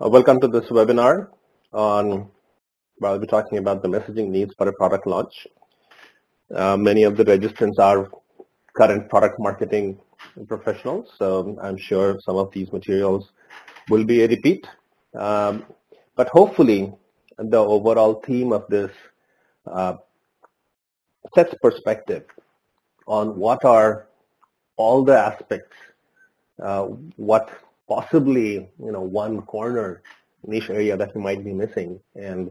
Welcome to this webinar on, well, I'll be talking about the messaging needs for a product launch. Many of the registrants are current product marketing professionals, so I'm sure some of these materials will be a repeat. But hopefully the overall theme of this sets perspective on what are all the aspects, what possibly one corner niche area that you might be missing, and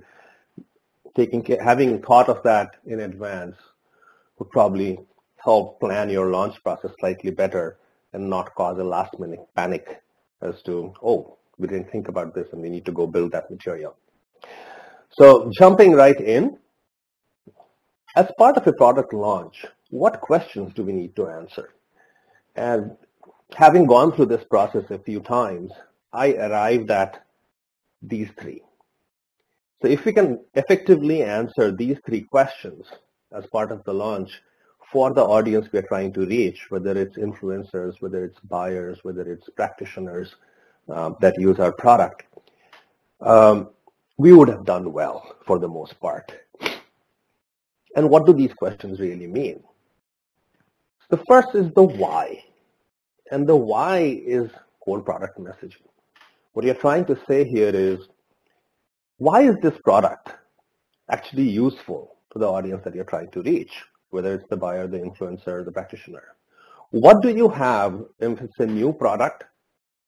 having thought of that in advance would probably help plan your launch process slightly better and not cause a last minute panic as to, oh, we didn't think about this and we need to go build that material. So jumping right in, as part of a product launch, what questions do we need to answer? And having gone through this process a few times, I arrived at these three. So if we can effectively answer these three questions as part of the launch for the audience we are trying to reach, whether it's influencers, whether it's buyers, whether it's practitioners that use our product, we would have done well for the most part. And what do these questions really mean? The first is the why. And the why is core product messaging. What you're trying to say here is, why is this product actually useful to the audience that you're trying to reach, whether it's the buyer, the influencer, the practitioner? What do you have if it's a new product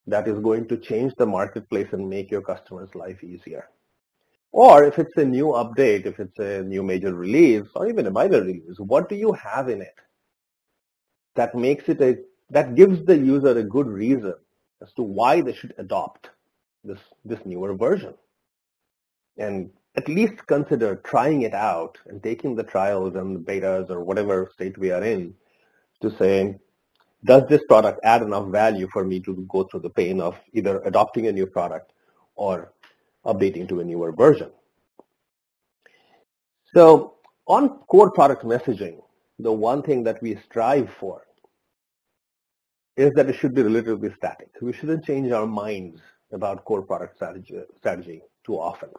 that is going to change the marketplace and make your customer's life easier? Or if it's a new update, if it's a new major release, or even a minor release, what do you have in it that makes it that gives the user a good reason as to why they should adopt this newer version? And at least consider trying it out and taking the trials and the betas or whatever state we are in to say, does this product add enough value for me to go through the pain of either adopting a new product or updating to a newer version? So on core product messaging, the one thing that we strive for is that it should be relatively static. We shouldn't change our minds about core product strategy too often.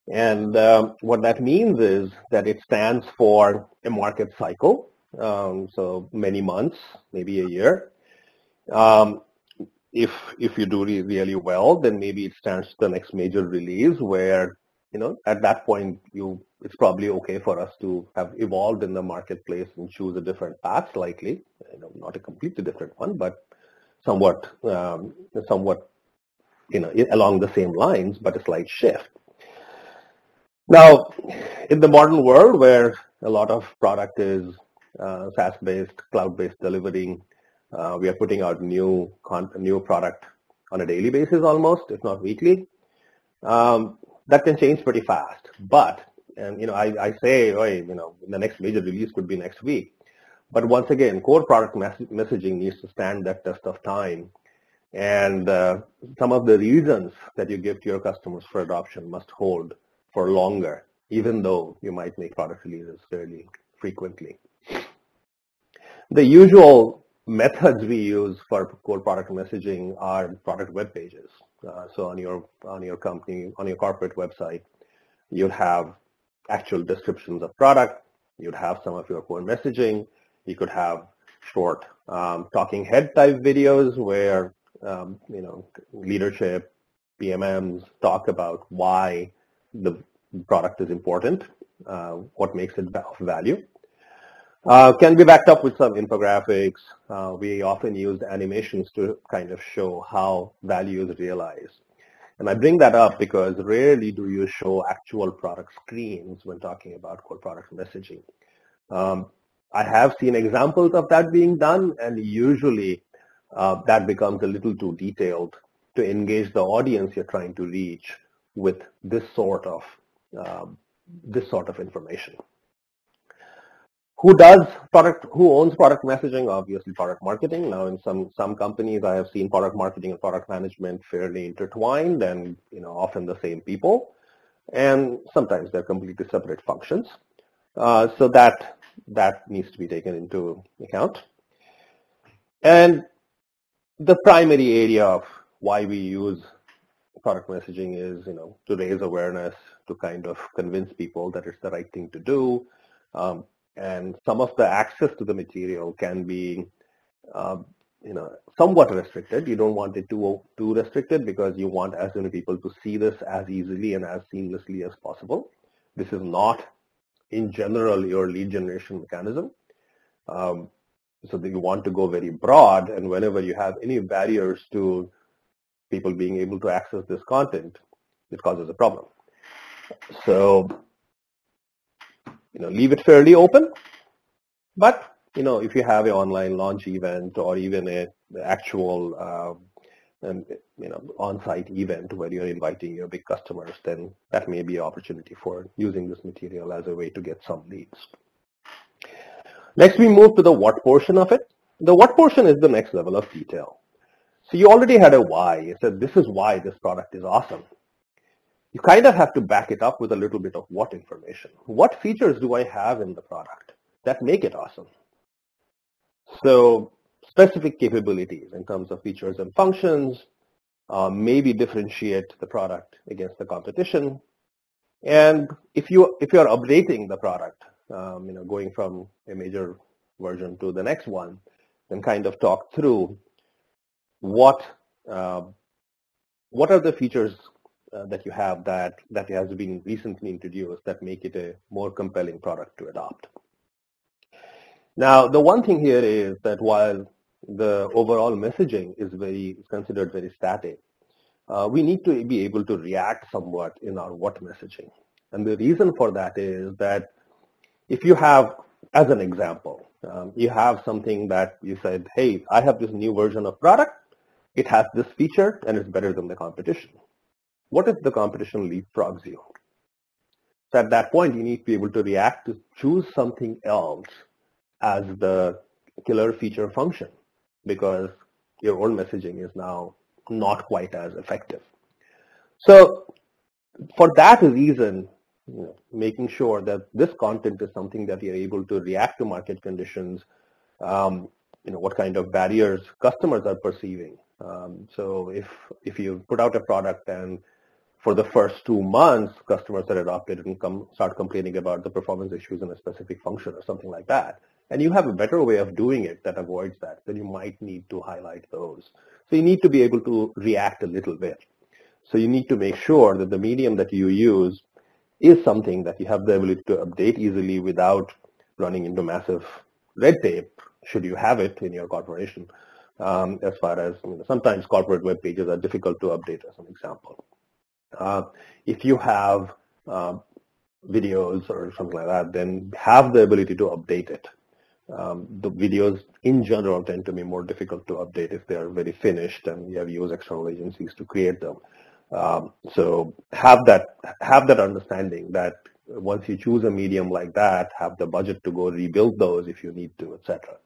And what that means is that it stands for a market cycle, so many months, maybe a year. If you do really well, then maybe it stands for the next major release where, at that point, it's probably okay for us to have evolved in the marketplace and choose a different path slightly, not a completely different one, but somewhat along the same lines, but a slight shift. Now, in the modern world where a lot of product is SaaS-based, cloud-based delivery, we are putting out new product on a daily basis almost, if not weekly. That can change pretty fast. But, I say, the next major release could be next week. But once again, core product messaging needs to stand that test of time. And some of the reasons that you give to your customers for adoption must hold for longer, even though you might make product releases fairly frequently. The usual methods we use for core product messaging are product web pages. So on your company, on your corporate website, you'd have actual descriptions of product. You'd have some of your core messaging. You could have short talking head type videos where leadership, PMMs talk about why the product is important, what makes it of value. Can be backed up with some infographics. We often use animations to kind of show how value is realized. And I bring that up because rarely do you show actual product screens when talking about core product messaging. I have seen examples of that being done, and usually that becomes a little too detailed to engage the audience you're trying to reach with this sort of information. Who owns product messaging? Obviously product marketing. Now in some companies I have seen product marketing and product management fairly intertwined and often the same people, and sometimes they're completely separate functions. So that needs to be taken into account. And the primary area of why we use product messaging is, to raise awareness, to kind of convince people that it's the right thing to do. And some of the access to the material can be, somewhat restricted. You don't want it too restricted because you want as many people to see this as easily and as seamlessly as possible. This is not, in general, your lead generation mechanism. So that you want to go very broad, and whenever you have any barriers to people being able to access this content, it causes a problem. So, leave it fairly open, but, if you have an online launch event or even an actual, on-site event where you're inviting your big customers, then that may be an opportunity for using this material as a way to get some leads. Next, we move to the what portion of it. The what portion is the next level of detail. So you already had a why. You said, this is why this product is awesome. You kind of have to back it up with a little bit of what information. What features do I have in the product that make it awesome? So specific capabilities in terms of features and functions, maybe differentiate the product against the competition. And if you're updating the product, going from a major version to the next one, then kind of talk through what are the features that you have that has been recently introduced that make it a more compelling product to adopt. Now, the one thing here is that while the overall messaging is considered very static, we need to be able to react somewhat in our what messaging. And the reason for that is that if you have, as an example, you have something that you said, hey, I have this new version of product. It has this feature and it's better than the competition. What if the competition leapfrogs you? So at that point, you need to be able to react to choose something else as the killer feature function because your old messaging is now not quite as effective. So for that reason, making sure that this content is something that you're able to react to market conditions, what kind of barriers customers are perceiving. So if you put out a product and for the first 2 months, customers are adopted and start complaining about the performance issues in a specific function or something like that, and you have a better way of doing it that avoids that, then you might need to highlight those. So you need to be able to react a little bit. So you need to make sure that the medium that you use is something that you have the ability to update easily without running into massive red tape, should you have it in your corporation, as far as, sometimes corporate web pages are difficult to update, as an example. If you have videos or something like that, then have the ability to update it. The videos in general tend to be more difficult to update if they are very finished and you have used external agencies to create them. So have that understanding that once you choose a medium like that, have the budget to go rebuild those if you need to, etc.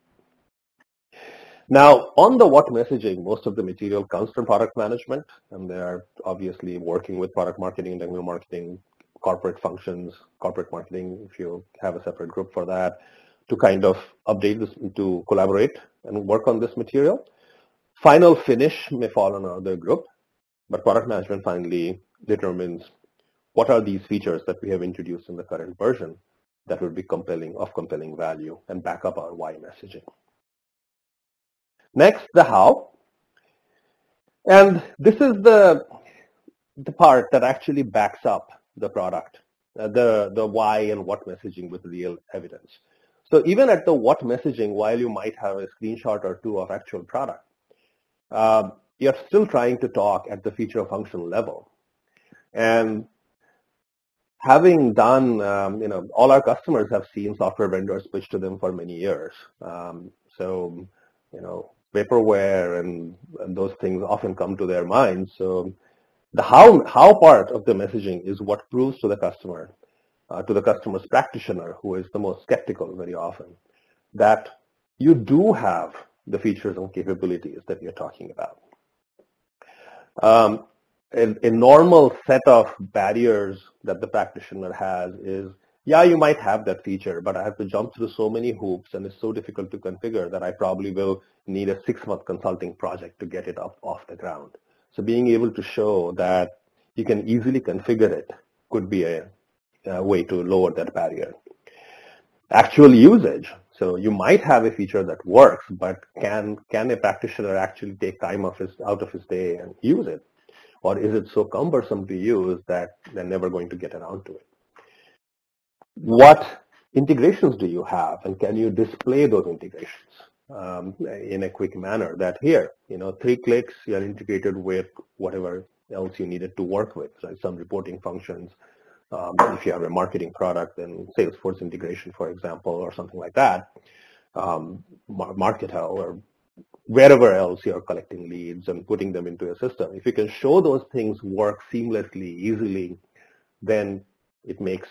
Now, on the what messaging, most of the material comes from product management, and they are obviously working with product marketing, technical marketing, corporate functions, corporate marketing, if you have a separate group for that, to kind of update this, to collaborate and work on this material. Final finish may fall on another group, but product management finally determines what are these features that we have introduced in the current version that would be of compelling value and back up our why messaging. Next, the how. And this is the part that actually backs up the product, the why and what messaging with real evidence. So even at the what messaging, while you might have a screenshot or two of actual product, you're still trying to talk at the feature function level. And having done, all our customers have seen software vendors pitch to them for many years. So, vaporware and those things often come to their minds. So the how part of the messaging is what proves to the customer, to the customer's practitioner, who is the most skeptical very often, that you do have the features and capabilities that you're talking about. A normal set of barriers that the practitioner has is, yeah, you might have that feature, but I have to jump through so many hoops and it's so difficult to configure that I probably will need a 6-month consulting project to get it up off the ground. So being able to show that you can easily configure it could be a way to lower that barrier. Actual usage. So you might have a feature that works, but can a practitioner actually take time out of his day and use it? Or is it so cumbersome to use that they're never going to get around to it? What integrations do you have, and can you display those integrations in a quick manner? That here, 3 clicks, you're integrated with whatever else you needed to work with, right? Some reporting functions. If you have a marketing product, then Salesforce integration, for example, or something like that, Marketel, or wherever else you're collecting leads and putting them into a system. If you can show those things work seamlessly, easily, then it makes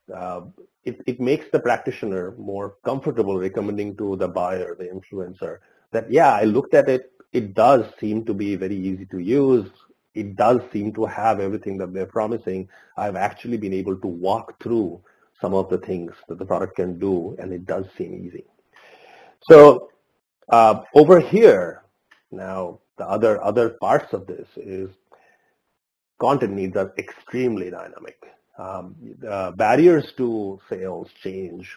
the practitioner more comfortable recommending to the buyer, the influencer, that, yeah, I looked at it. It does seem to be very easy to use. It does seem to have everything that they're promising. I've actually been able to walk through some of the things that the product can do, and it does seem easy. So over here, now the other parts of this is content needs are extremely dynamic. Barriers to sales change,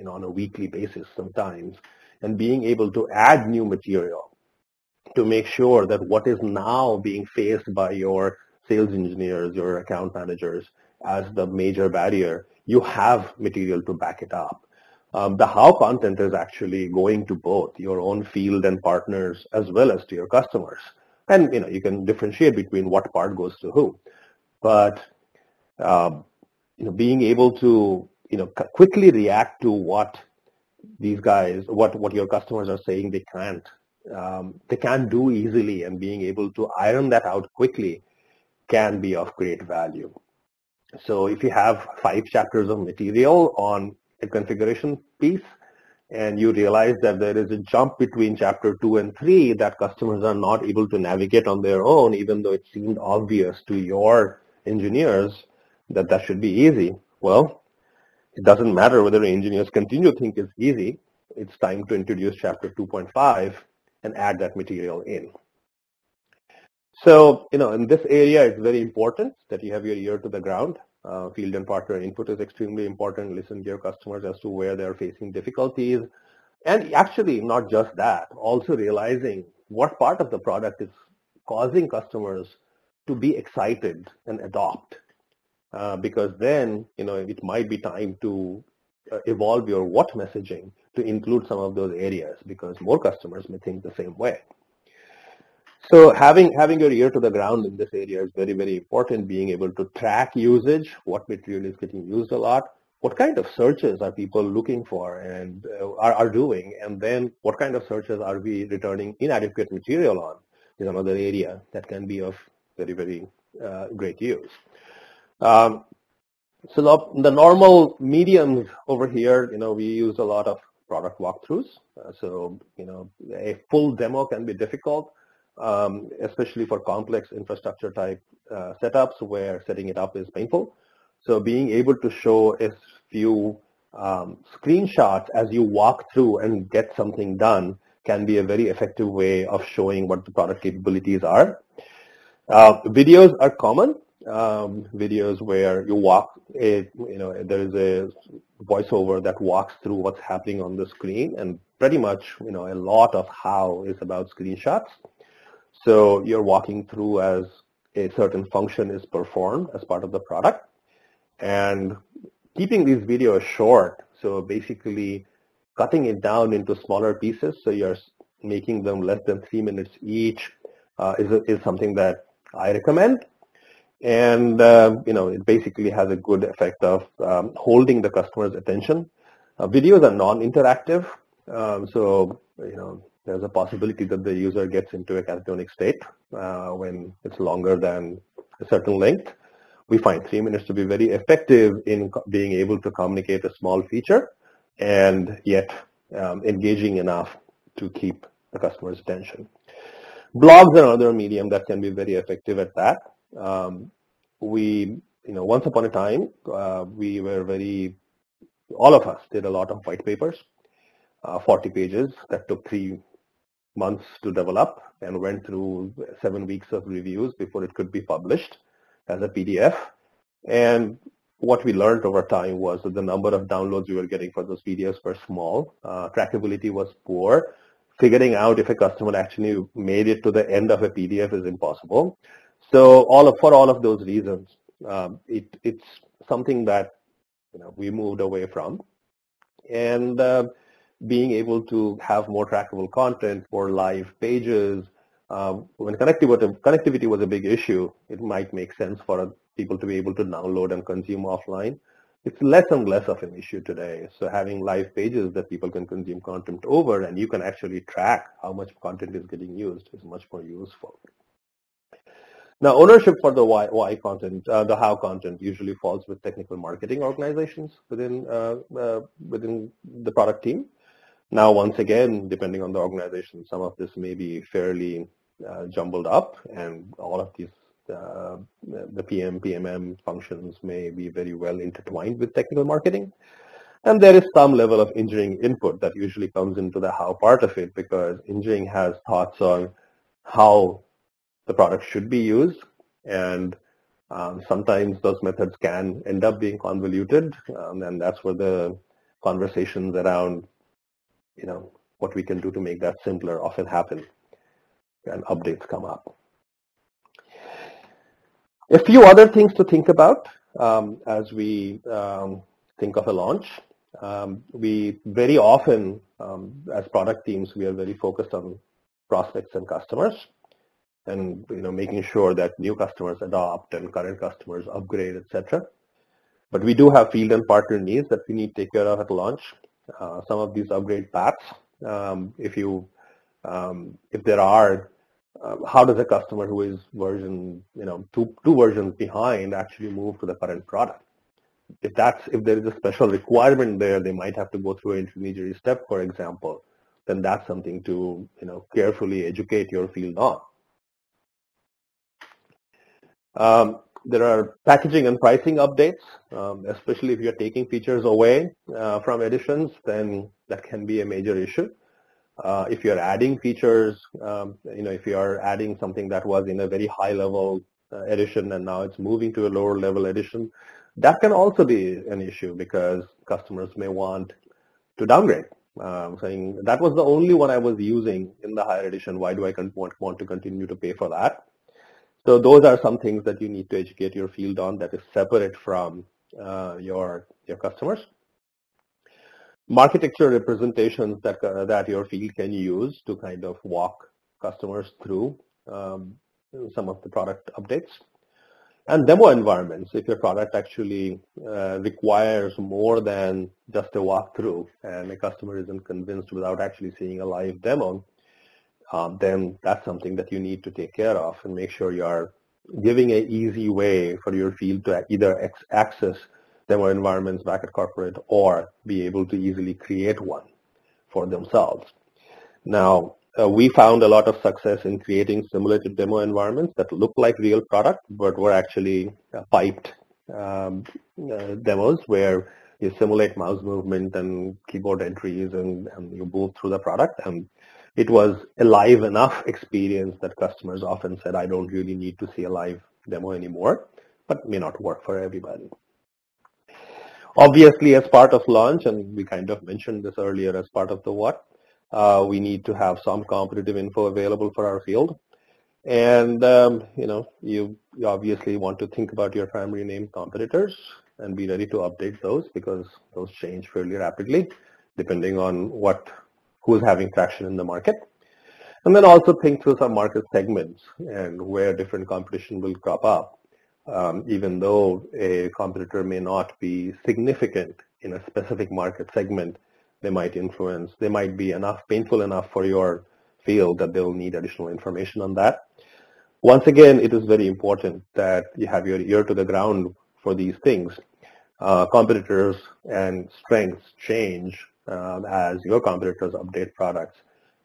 on a weekly basis sometimes, and being able to add new material to make sure that what is now being faced by your sales engineers, your account managers as the major barrier, you have material to back it up. The how content is actually going to both your own field and partners as well as to your customers. And you can differentiate between what part goes to who. But being able to quickly react to what these guys, what your customers are saying they can't do easily, and being able to iron that out quickly can be of great value. So if you have 5 chapters of material on a configuration piece, and you realize that there is a jump between chapter 2 and 3 that customers are not able to navigate on their own, even though it seemed obvious to your engineers that should be easy. Well, it doesn't matter whether engineers continue to think it's easy. It's time to introduce chapter 2.5 and add that material in. So, in this area, it's very important that you have your ear to the ground. Field and partner input is extremely important. Listen to your customers as to where they're facing difficulties. And actually, not just that, also realizing what part of the product is causing customers to be excited and adopt. Because then, it might be time to evolve your what messaging to include some of those areas, because more customers may think the same way. So having your ear to the ground in this area is very, very important. Being able to track usage, what material is getting used a lot, what kind of searches are people looking for and are doing, and then what kind of searches are we returning inadequate material on is another area that can be of very, very great use. So the normal mediums over here, we use a lot of product walkthroughs. So, a full demo can be difficult, especially for complex infrastructure type setups where setting it up is painful. So being able to show a few screenshots as you walk through and get something done can be a very effective way of showing what the product capabilities are. Videos are common. Videos where you walk, there is a voiceover that walks through what's happening on the screen, and pretty much, a lot of how is about screenshots. So you're walking through as a certain function is performed as part of the product, and keeping these videos short. So basically cutting it down into smaller pieces, so you're making them less than 3 minutes each, is something that I recommend. And, it basically has a good effect of holding the customer's attention. Videos are non-interactive, so, there's a possibility that the user gets into a catatonic state when it's longer than a certain length. We find 3 minutes to be very effective in being able to communicate a small feature and yet engaging enough to keep the customer's attention. Blogs are another medium that can be very effective at that. Once upon a time, all of us did a lot of white papers, 40 pages that took 3 months to develop and went through 7 weeks of reviews before it could be published as a PDF. And what we learned over time was that the number of downloads we were getting for those PDFs were small. Trackability was poor. Figuring out if a customer actually made it to the end of a PDF is impossible. So for all of those reasons, it's something that we moved away from. And being able to have more trackable content for live pages, when connectivity was a big issue, it might make sense for people to be able to download and consume offline. It's less and less of an issue today. So having live pages that people can consume content over and you can actually track how much content is getting used is much more useful. Now, ownership for the why content, the how content usually falls with technical marketing organizations within the product team. Now, once again, depending on the organization, some of this may be fairly jumbled up, and all of these, the PM, PMM functions may be very well intertwined with technical marketing. And there is some level of engineering input that usually comes into the how part of it, because engineering has thoughts on how the product should be used, and sometimes those methods can end up being convoluted, and that's where the conversations around what we can do to make that simpler often happen, and updates come up. A few other things to think about as we think of a launch. We very often, as product teams, we are very focused on prospects and customers, and making sure that new customers adopt and current customers upgrade, etc. But we do have field and partner needs that we need to take care of at launch. Some of these upgrade paths, if there are, how does a customer who is version, two versions behind actually move to the current product? If there is a special requirement there, they might have to go through an intermediary step, for example. Then that's something to carefully educate your field on. There are packaging and pricing updates, especially if you're taking features away from editions, then that can be a major issue. If you're adding features, if you're adding something that was in a very high level edition and now it's moving to a lower level edition, that can also be an issue because customers may want to downgrade, saying that was the only one I was using in the higher edition. Why do I want to continue to pay for that? So those are some things that you need to educate your field on that is separate from your customers. Marketecture representations that your field can use to kind of walk customers through some of the product updates. And demo environments, if your product actually requires more than just a walkthrough and a customer isn't convinced without actually seeing a live demo, then that's something that you need to take care of and make sure you are giving an easy way for your field to either access demo environments back at corporate or be able to easily create one for themselves. Now, we found a lot of success in creating simulated demo environments that look like real product, but were actually piped demos where you simulate mouse movement and keyboard entries and you move through the product. And it was a live enough experience that customers often said, I don't really need to see a live demo anymore, but may not work for everybody. Obviously, as part of launch, and we kind of mentioned this earlier as part of the what, we need to have some competitive info available for our field. And, you obviously want to think about your primary name competitors and be ready to update those because those change fairly rapidly depending on who's having traction in the market. And then also think through some market segments and where different competition will crop up. Even though a competitor may not be significant in a specific market segment, they might be painful enough for your field that they'll need additional information on that. Once again, it is very important that you have your ear to the ground for these things. Competitors and strengths change as your competitors update products.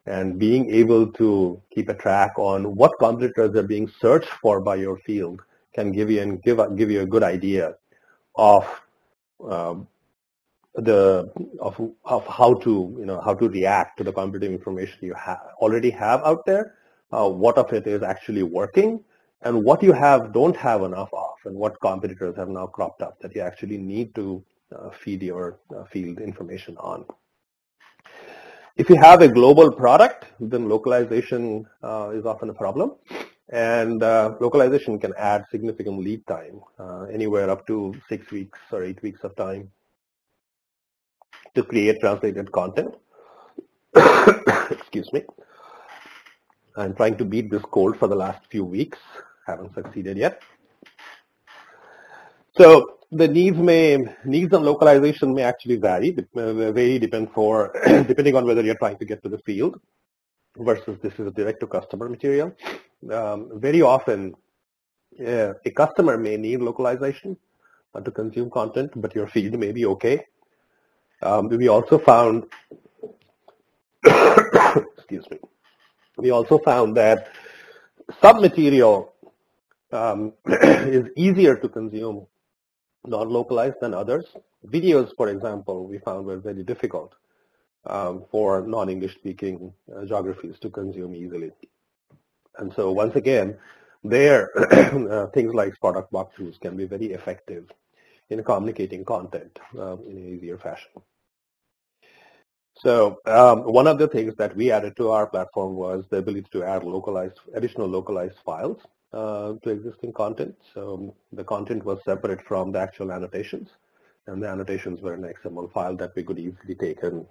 And being able to keep a track on what competitors are being searched for by your field can give you a good idea of of how to react to the competitive information you already have out there, what of it is actually working, and what you don't have enough of, and what competitors have now cropped up that you actually need to feed your field information on. If you have a global product, then localization is often a problem, and localization can add significant lead time, anywhere up to 6 weeks or 8 weeks of time to create translated content. Excuse me. I'm trying to beat this cold for the last few weeks. Haven't succeeded yet. So the needs on localization may actually vary depending on whether you're trying to get to the field versus this is a direct-to-customer material. Very often, a customer may need localization to consume content, but your field may be okay. We also found, excuse me, we also found that some material is easier to consume non-localized than others. Videos, for example, we found were very difficult for non-English speaking geographies to consume easily. And so once again, there things like product walkthroughs can be very effective in communicating content in an easier fashion. So one of the things that we added to our platform was the ability to add additional localized files to existing content. So the content was separate from the actual annotations, and the annotations were an XML file that we could easily take and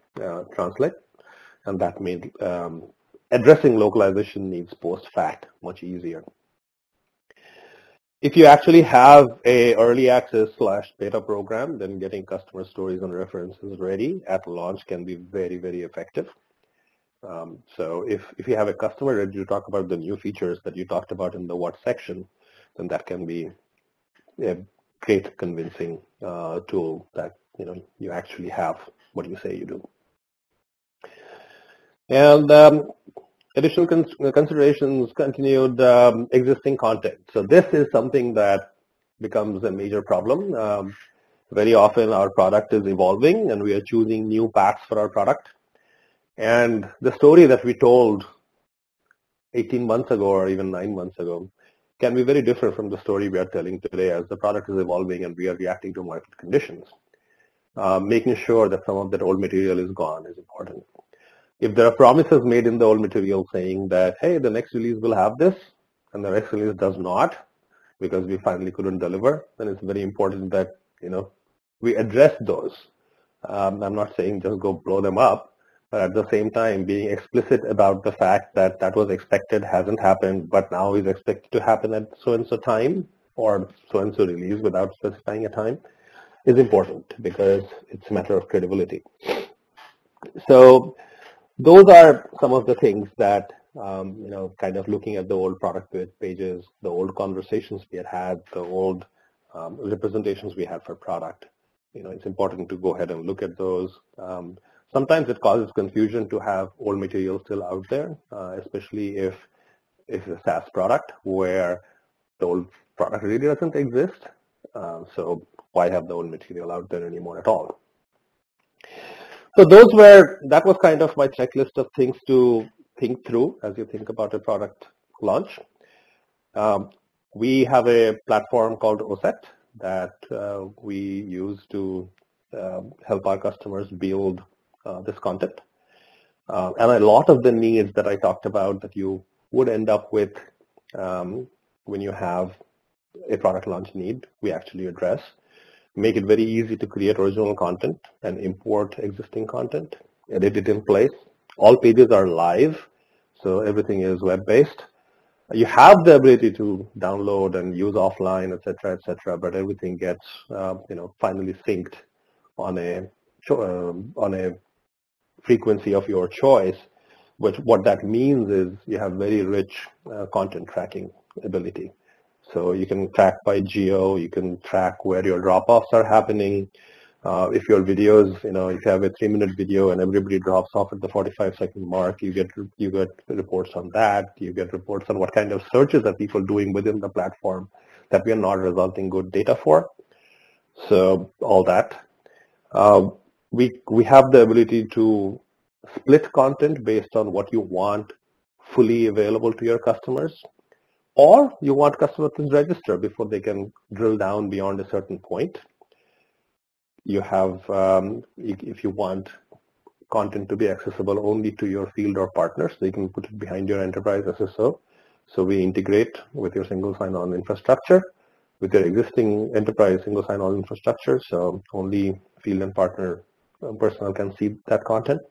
translate, and that made addressing localization needs post-fact much easier. If you actually have a early access / beta program, then getting customer stories and references ready at launch can be very, very effective. So if you have a customer ready to talk about the new features that you talked about in the what section, then that can be a great convincing tool that you actually have what you say you do. And additional considerations, continued existing content. So this is something that becomes a major problem. Very often our product is evolving and we are choosing new paths for our product. And the story that we told 18 months ago or even 9 months ago can be very different from the story we are telling today as the product is evolving and we are reacting to market conditions. Making sure that some of that old material is gone is important. If there are promises made in the old material saying that, hey, the next release will have this, and the next release does not, because we finally couldn't deliver, then it's very important that, we address those. I'm not saying just go blow them up, but at the same time, being explicit about the fact that that was expected, hasn't happened, but now is expected to happen at so-and-so time, or so-and-so release without specifying a time, is important because it's a matter of credibility. So, those are some of the things that, kind of looking at the old product pages, the old conversations we had, the old representations we had for product. It's important to go ahead and look at those. Sometimes it causes confusion to have old material still out there, especially if it's a SaaS product where the old product really doesn't exist. So why have the old material out there anymore at all? So that was kind of my checklist of things to think through as you think about a product launch. We have a platform called Oset that we use to help our customers build this content. And a lot of the needs that I talked about that you would end up with when you have a product launch need, we actually address. Make it very easy to create original content and import existing content, edit it in place. All pages are live, so everything is web-based. You have the ability to download and use offline, et cetera, but everything gets, finally synced on a frequency of your choice. Which what that means is you have very rich content tracking ability. So you can track by geo, you can track where your drop-offs are happening. If your videos, if you have a 3-minute video and everybody drops off at the 45-second mark, you get reports on that. You get reports on what kind of searches are people doing within the platform that we are not resulting good data for. So all that. We have the ability to split content based on what you want fully available to your customers, or you want customers to register before they can drill down beyond a certain point. You have, if you want content to be accessible only to your field or partners, so you can put it behind your enterprise SSO. So we integrate with your single sign-on infrastructure, with your existing enterprise single sign-on infrastructure, so only field and partner personnel can see that content.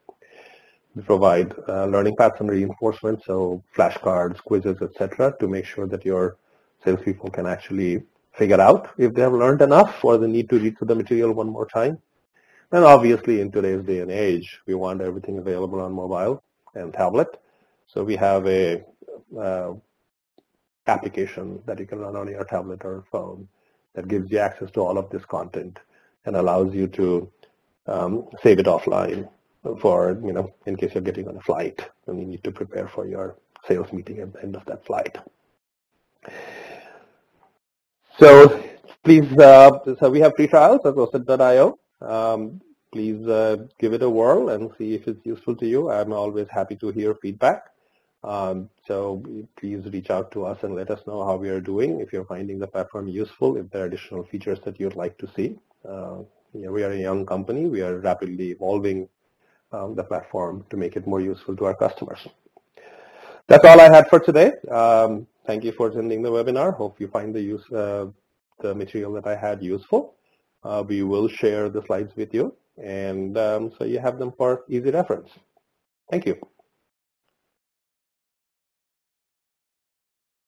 We provide learning paths and reinforcement, so flashcards, quizzes, etc., to make sure that your salespeople can actually figure out if they have learned enough or they need to read through the material one more time. And obviously, in today's day and age, we want everything available on mobile and tablet. So we have a application that you can run on your tablet or phone that gives you access to all of this content and allows you to save it offline for, in case you're getting on a flight and you need to prepare for your sales meeting at the end of that flight. So please, so we have free trials at Oset.io. Please give it a whirl and see if it's useful to you. I'm always happy to hear feedback. So please reach out to us and let us know how we are doing, if you're finding the platform useful, if there are additional features that you'd like to see. We are a young company. We are rapidly evolving the platform to make it more useful to our customers. That's all I had for today. Thank you for attending the webinar. Hope you find the material that I had useful. We will share the slides with you, and so you have them for easy reference. Thank you.